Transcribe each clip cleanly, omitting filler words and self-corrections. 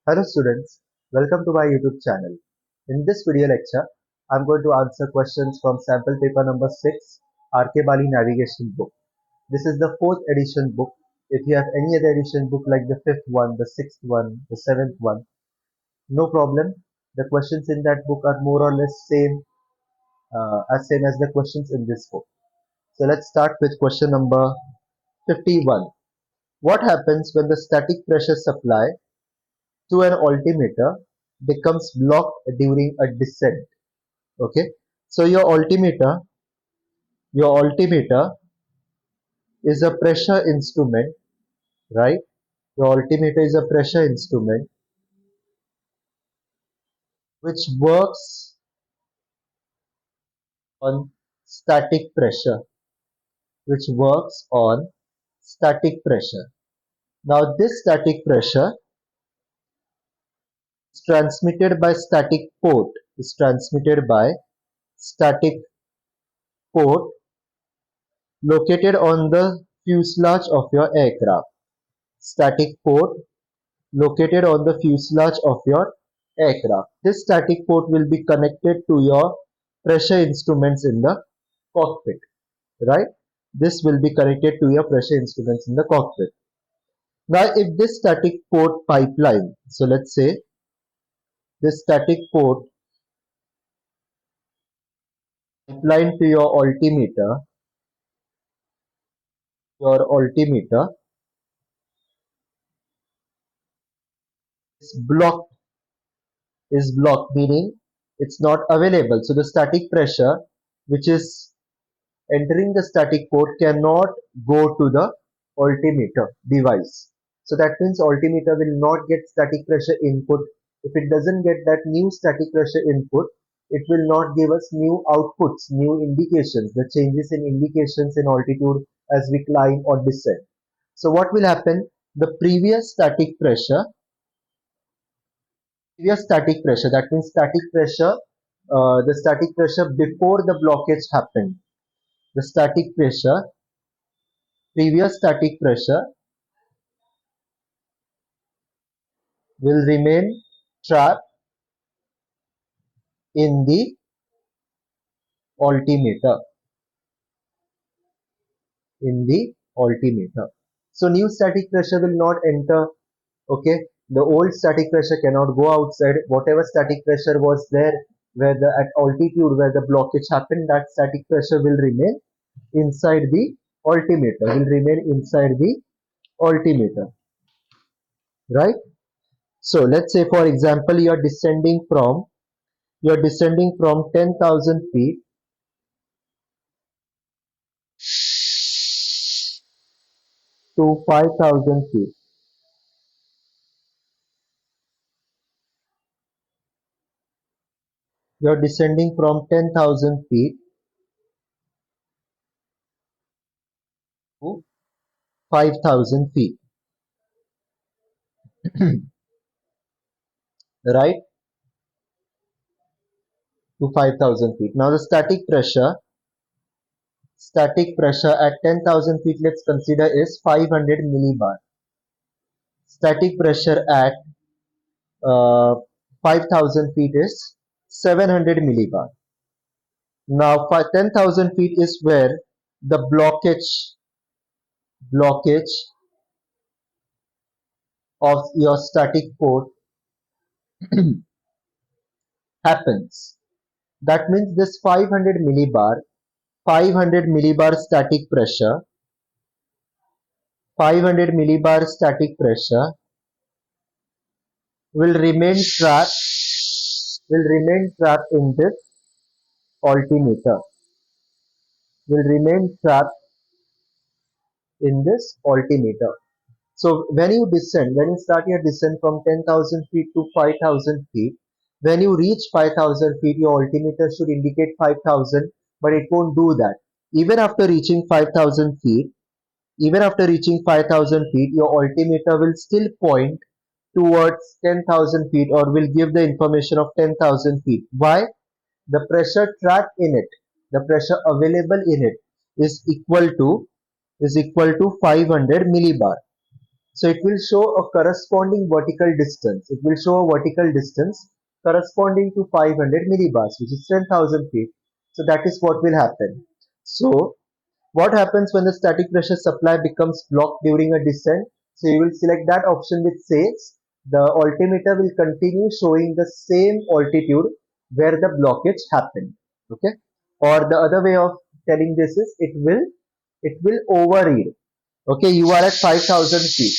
Hello students, welcome to my YouTube channel. In this video lecture, I am going to answer questions from sample paper number 6, RK Bali navigation book. This is the 4th edition book. If you have any other edition book like the 5th one, the 6th one, the 7th one, no problem. The questions in that book are more or less same as the questions in this book. So let's start with question number 51. What happens when the static pressure supply to an altimeter becomes blocked during a descent? Okay, so your altimeter is a pressure instrument, right? Your altimeter is a pressure instrument which works on static pressure, which works on static pressure. Now this static pressure is transmitted by static port located on the fuselage of your aircraft. Static port located on the fuselage of your aircraft. This static port will be connected to your pressure instruments in the cockpit, right? This will be connected to your pressure instruments in the cockpit. Now, if this static port pipeline, so let's say this static port pipeline to your altimeter is blocked, meaning it's not available. So the static pressure which is entering the static port cannot go to the altimeter device. So that means altimeter will not get static pressure input. If it doesn't get that new static pressure input, it will not give us new outputs, new indications, the changes in indications in altitude as we climb or descend. So what will happen? The previous static pressure, that means the static pressure before the blockage happened, the previous static pressure will remain trapped in the altimeter, so new static pressure will not enter. Okay, the old static pressure cannot go outside. Whatever static pressure was there where the at altitude where the blockage happened, that static pressure will remain inside the altimeter, right? So let's say for example you're descending from 10,000 feet to 5,000 feet. You're descending from 10,000 feet to 5,000 feet, right? To 5,000 feet. Now the static pressure at 10,000 feet, let's consider, is 500 millibar. Static pressure at 5,000 feet is 700 millibar. Now 10,000 feet is where the blockage of your static port happens. That means this 500 millibar static pressure will remain trapped in this altimeter, will remain trapped in this altimeter. So when you start your descent from 10,000 feet to 5,000 feet, when you reach 5,000 feet, your altimeter should indicate 5,000, but it won't do that. Even after reaching 5,000 feet, your altimeter will still point towards 10,000 feet or will give the information of 10,000 feet. Why? The pressure trapped in it, the pressure available in it is equal to 500 millibar. So it will show a corresponding vertical distance. It will show a vertical distance corresponding to 500 millibars, which is 10,000 feet. So that is what will happen. So what happens when the static pressure supply becomes blocked during a descent? So you will select that option which says the altimeter will continue showing the same altitude where the blockage happened. Okay. Or the other way of telling this is it will overread. Okay, you are at 5,000 feet,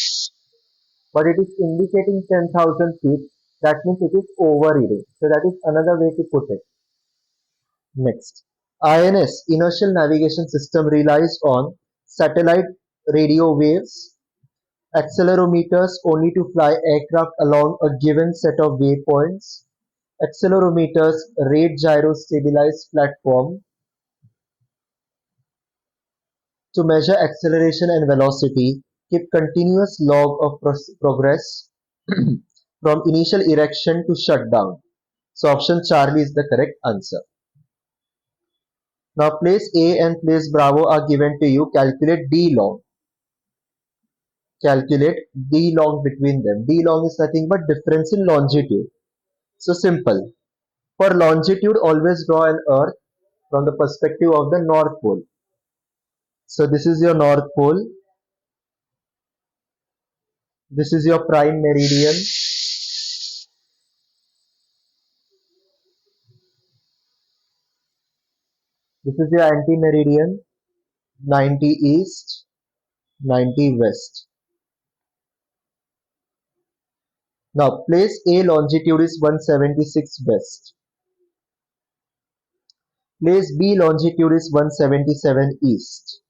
but it is indicating 10,000 feet. That means it is overreading. So that is another way to put it. Next, INS inertial navigation system relies on satellite radio waves, accelerometers only to fly aircraft along a given set of waypoints, accelerometers rate gyro stabilized platform to measure acceleration and velocity, keep continuous log of progress from initial erection to shutdown. So option Charlie is the correct answer. Now place A and place Bravo are given to you. Calculate D long. Calculate D long between them. D long is nothing but difference in longitude. So simple. For longitude, always draw an earth from the perspective of the North Pole. So this is your North Pole. This is your prime meridian. This is your anti-meridian. 90 east, 90 west. Now place A longitude is 176 west. Place B longitude is 177 east.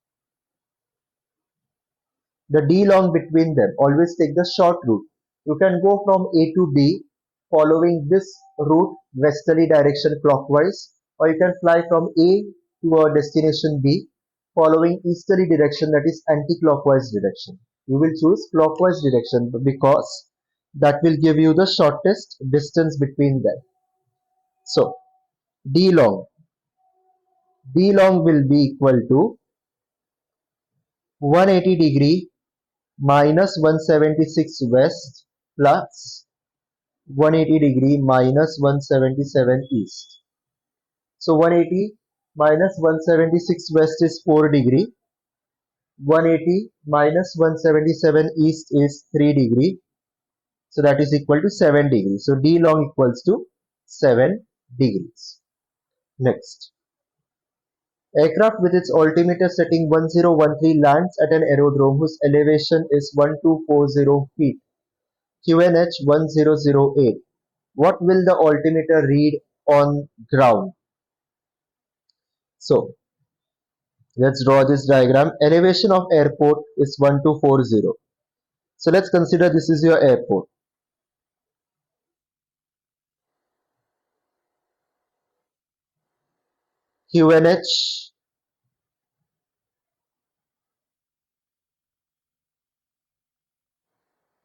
The D long between them, always take the short route. You can go from A to B following this route westerly direction clockwise, or you can fly from A to a destination B following easterly direction, that is anti-clockwise direction. You will choose clockwise direction because that will give you the shortest distance between them. So D long will be equal to 180 degree minus 176 west plus 180 degree minus 177 east. So 180 minus 176 west is 4 degree. 180 minus 177 east is 3 degree. So that is equal to 7 degrees. So D long equals to 7 degrees. Next. Aircraft with its altimeter setting 1013 lands at an aerodrome whose elevation is 1240 feet. QNH 1008. What will the altimeter read on ground? So let's draw this diagram. Elevation of airport is 1240. So let's consider this is your airport. QNH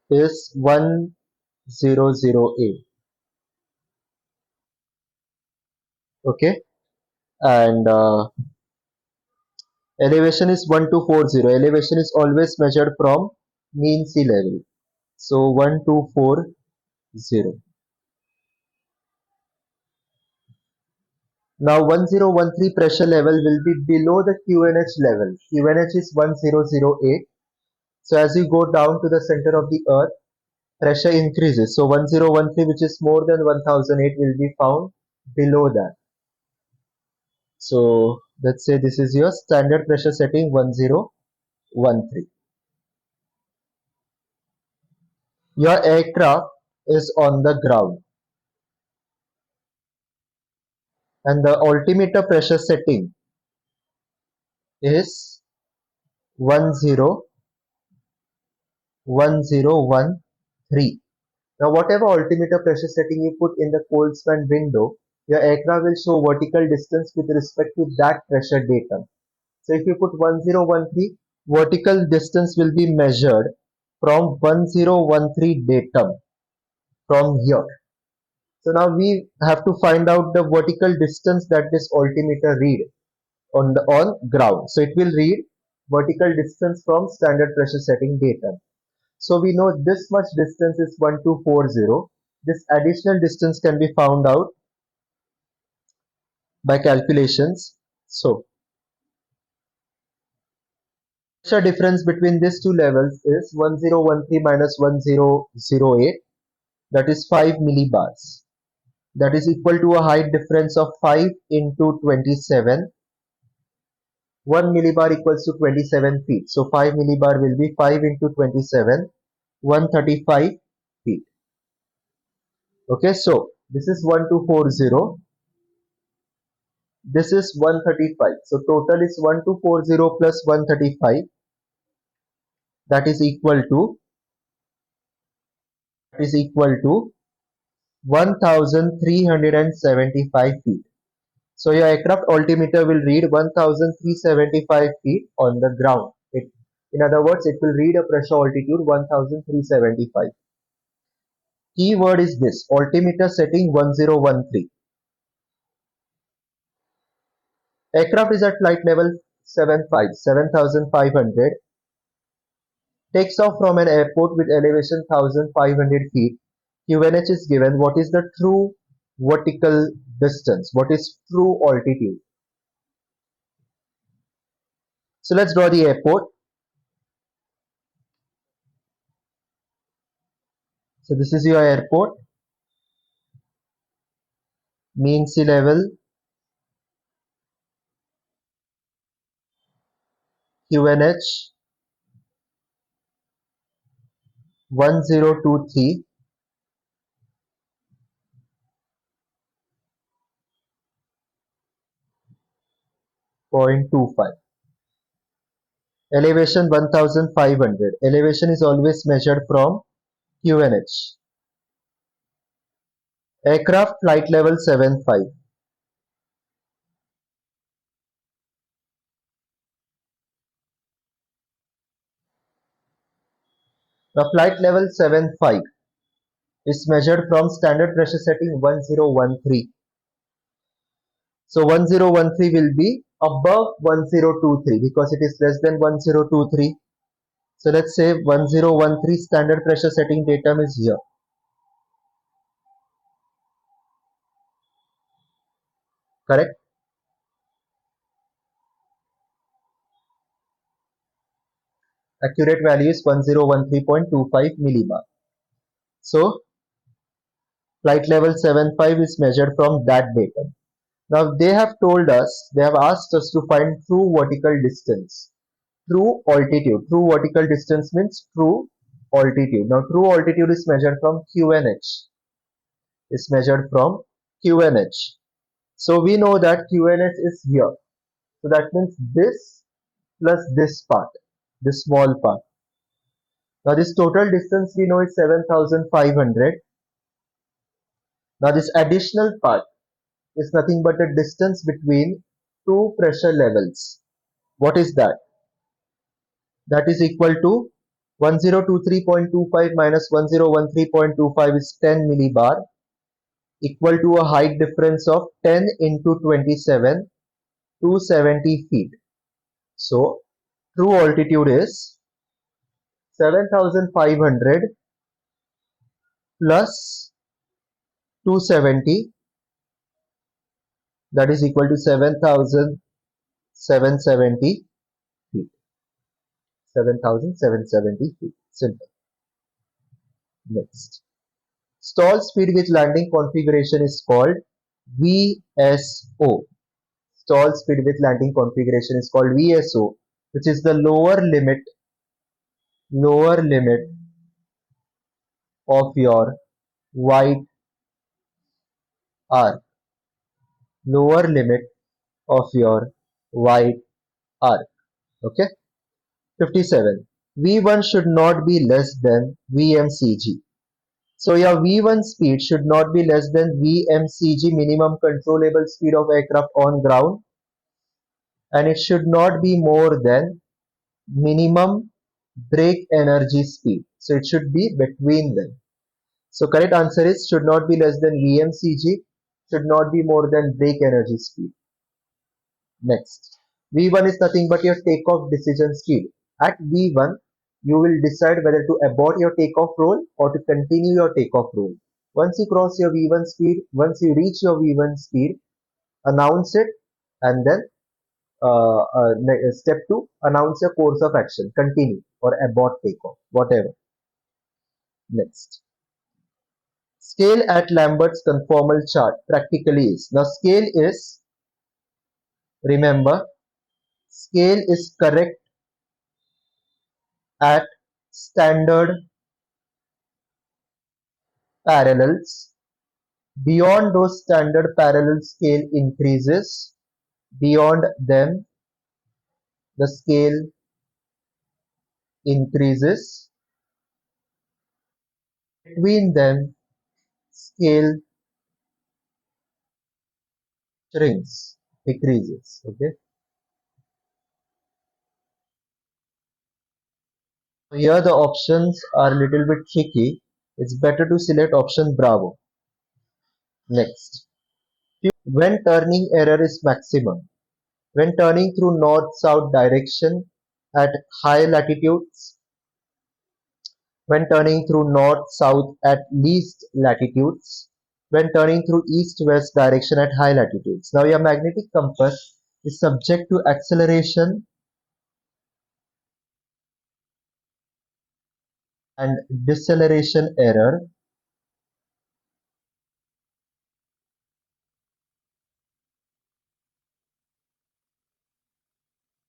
is 1008. Okay, and elevation is 1240. Elevation is always measured from mean sea level. So 1240. Now 1013 pressure level will be below the QNH level. QNH is 1008. So as you go down to the center of the earth, pressure increases. So 1013, which is more than 1008, will be found below that. So let's say this is your standard pressure setting 1013. Your aircraft is on the ground and the altimeter pressure setting is 1013. Now whatever altimeter pressure setting you put in the cold span window, your aircraft will show vertical distance with respect to that pressure datum. So if you put 1013, vertical distance will be measured from 1013 datum from here. So now we have to find out the vertical distance that this altimeter read on ground. So it will read vertical distance from standard pressure setting datum. So we know this much distance is 1240. This additional distance can be found out by calculations. So pressure difference between these two levels is 1013 minus 1008, that is 5 millibars. That is equal to a height difference of 5 into 27. 1 millibar equals to 27 feet. So 5 millibar will be 5 into 27, 135 feet. Okay, so this is 1240. This is 135. So total is 1240 plus 135. That is equal to 1375 feet. So your aircraft altimeter will read 1375 feet on the ground. In other words, it will read a pressure altitude 1375. Keyword is this: altimeter setting 1013. Aircraft is at flight level 7500, takes off from an airport with elevation 1500 feet. QNH is given. What is the true vertical distance? What is true altitude? So let's draw the airport. So this is your airport. Mean sea level, QNH 1023.25. Elevation 1500. Elevation is always measured from QNH. Aircraft flight level 75. Now flight level 75 is measured from standard pressure setting 1013. So 1013 will be above 1023 because it is less than 1023. So let's say 1013 standard pressure setting datum is here. Correct? Accurate value is 1013.25 millibar. So flight level 75 is measured from that datum. Now they have told us, they have asked us to find true vertical distance, true altitude. True vertical distance means true altitude. Now true altitude is measured from QNH. Is measured from QNH. So we know that QNH is here. So that means this plus this part, this small part. Now this total distance we know is 7500. Now this additional part is nothing but the distance between two pressure levels. What is that? That is equal to 1023.25 minus 1013.25 is 10 millibar, equal to a height difference of 10 into 27, 270 feet. So true altitude is 7500 plus 270, that is equal to 7770 feet. 7770 feet. Simple. Next. Stall speed with landing configuration is called VSO. Stall speed with landing configuration is called VSO, which is the lower limit of your wide arc. Lower limit of your wide arc. Okay. 57. V1 should not be less than VMCG. So your V1 speed should not be less than VMCG, minimum controllable speed of aircraft on ground, and it should not be more than minimum brake energy speed. So it should be between them. So correct answer is should not be less than VMCG, should not be more than brake energy speed. Next. V1 is nothing but your takeoff decision speed. At V1, you will decide whether to abort your takeoff roll or to continue your takeoff roll. Once you cross your V1 speed, once you reach your V1 speed, announce it, and then step 2, announce your course of action, continue or abort takeoff, whatever. Next. Scale at Lambert's conformal chart practically is. Now scale is, remember, scale is correct at standard parallels. Beyond those standard parallel scale increases. Beyond them, the scale increases. Between them, scale shrinks, decreases. Okay. Here the options are a little bit tricky. It's better to select option Bravo. Next. When turning error is maximum. When turning through north-south direction at high latitudes. When turning through north-south at least latitudes. When turning through east-west direction at high latitudes. Now your magnetic compass is subject to acceleration and deceleration error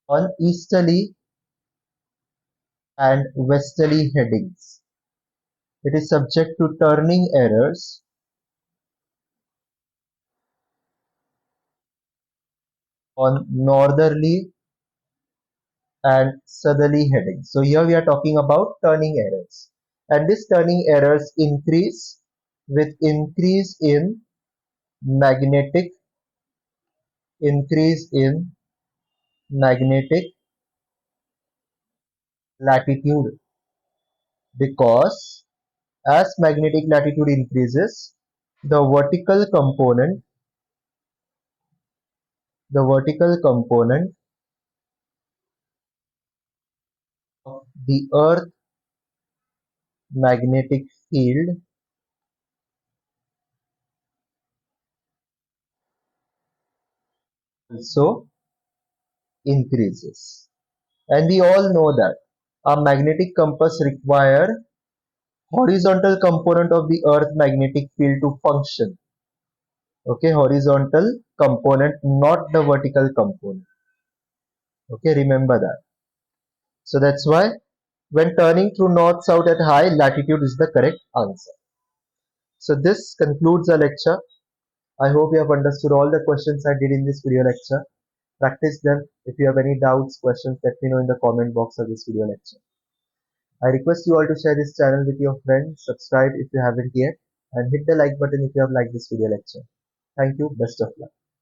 on easterly and westerly headings. It is subject to turning errors on northerly and southerly headings. So here we are talking about turning errors. And these turning errors increase with magnetic increase in magnetic latitude, because as magnetic latitude increases, the vertical component of the earth magnetic field also increases. And we all know that a magnetic compass require horizontal component of the earth magnetic field to function. Okay, horizontal component, not the vertical component. Okay, remember that. So that's why when turning through north south at high latitude is the correct answer. So this concludes our lecture. I hope you have understood all the questions I did in this video lecture. Practice them. If you have any doubts, questions, let me know in the comment box of this video lecture. I request you all to share this channel with your friends, subscribe if you haven't yet, and hit the like button if you have liked this video lecture. Thank you. Best of luck.